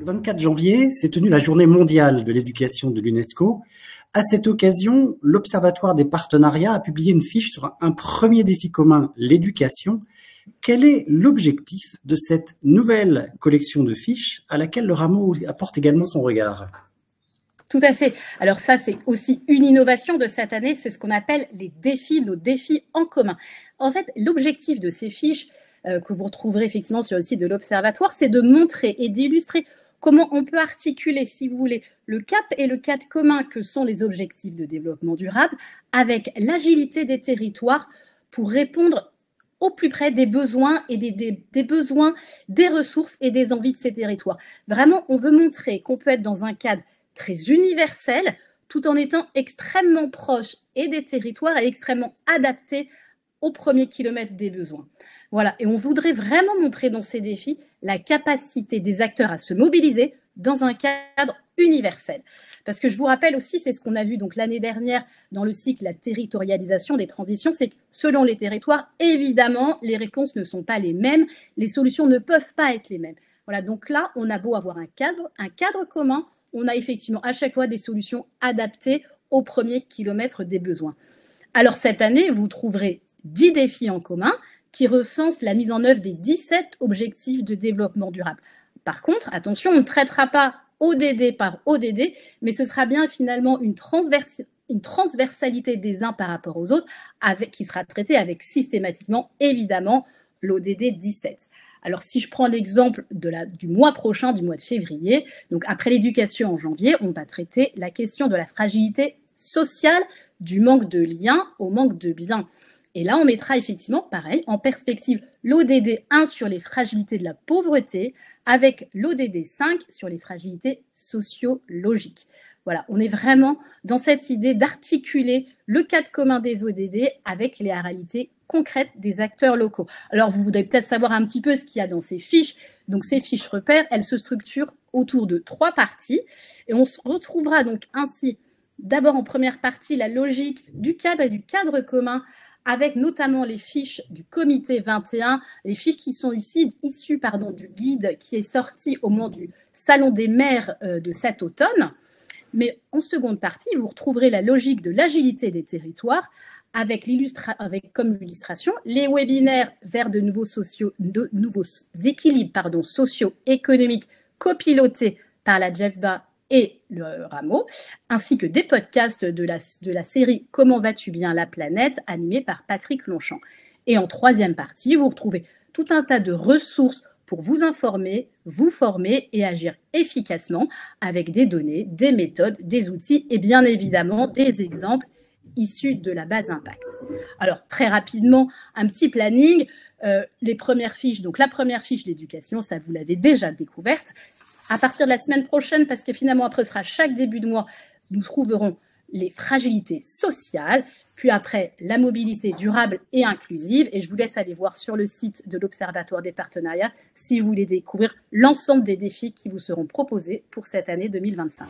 Le 24 janvier s'est tenue la Journée mondiale de l'éducation de l'UNESCO. À cette occasion, l'Observatoire des partenariats a publié une fiche sur un premier défi commun, l'éducation. Quel est l'objectif de cette nouvelle collection de fiches à laquelle le Rameau apporte également son regard? Tout à fait. Alors ça, c'est aussi une innovation de cette année, c'est ce qu'on appelle les défis, nos défis en commun. En fait, l'objectif de ces fiches que vous retrouverez effectivement sur le site de l'Observatoire, c'est de montrer et d'illustrer comment on peut articuler, si vous voulez, le cap et le cadre commun que sont les objectifs de développement durable avec l'agilité des territoires pour répondre au plus près des besoins et des besoins, des ressources et des envies de ces territoires. Vraiment, on veut montrer qu'on peut être dans un cadre très universel, tout en étant extrêmement proche et des territoires et extrêmement adapté au premier kilomètre des besoins. Voilà, et on voudrait vraiment montrer dans ces défis la capacité des acteurs à se mobiliser dans un cadre universel. Parce que je vous rappelle aussi, c'est ce qu'on a vu donc l'année dernière dans le cycle La territorialisation des transitions, c'est que selon les territoires, évidemment, les réponses ne sont pas les mêmes, les solutions ne peuvent pas être les mêmes. Voilà, donc là, on a beau avoir un cadre commun, on a effectivement à chaque fois des solutions adaptées au premier kilomètre des besoins. Alors cette année, vous trouverez 10 défis en commun qui recensent la mise en œuvre des 17 objectifs de développement durable. Par contre, attention, on ne traitera pas ODD par ODD, mais ce sera bien finalement une transversalité des uns par rapport aux autres qui sera traitée avec systématiquement, évidemment, l'ODD 17. Alors, si je prends l'exemple du mois prochain, du mois de février, donc après l'éducation en janvier, on va traiter la question de la fragilité sociale, du manque de liens au manque de biens. Et là, on mettra effectivement, pareil, en perspective l'ODD 1 sur les fragilités de la pauvreté avec l'ODD 5 sur les fragilités sociologiques. Voilà, on est vraiment dans cette idée d'articuler le cadre commun des ODD avec les réalités concrètes des acteurs locaux. Alors, vous voudrez peut-être savoir un petit peu ce qu'il y a dans ces fiches. Donc, ces fiches repères, elles se structurent autour de 3 parties. Et on se retrouvera donc ainsi, d'abord en première partie, la logique du cadre et du cadre commun avec notamment les fiches du comité 21, les fiches qui sont issues du guide qui est sorti au moment du Salon des maires de cet automne. Mais en seconde partie, vous retrouverez la logique de l'agilité des territoires avec comme illustration les webinaires vers de nouveaux équilibres socio-économiques copilotés par la JEFBA et le Rameau, ainsi que des podcasts de la série Comment vas-tu bien la planète, animée par Patrick Longchamp. Et en troisième partie, vous retrouvez tout un tas de ressources pour vous informer, vous former et agir efficacement avec des données, des méthodes, des outils et bien évidemment des exemples issus de la base Impact. Alors, très rapidement, un petit planning. Les premières fiches, donc la première fiche d'éducation, ça vous l'avez déjà découverte. À partir de la semaine prochaine, parce que finalement, après, ce sera chaque début de mois, nous trouverons les fragilités sociales, puis après, la mobilité durable et inclusive. Et je vous laisse aller voir sur le site de l'Observatoire des partenariats si vous voulez découvrir l'ensemble des défis qui vous seront proposés pour cette année 2025.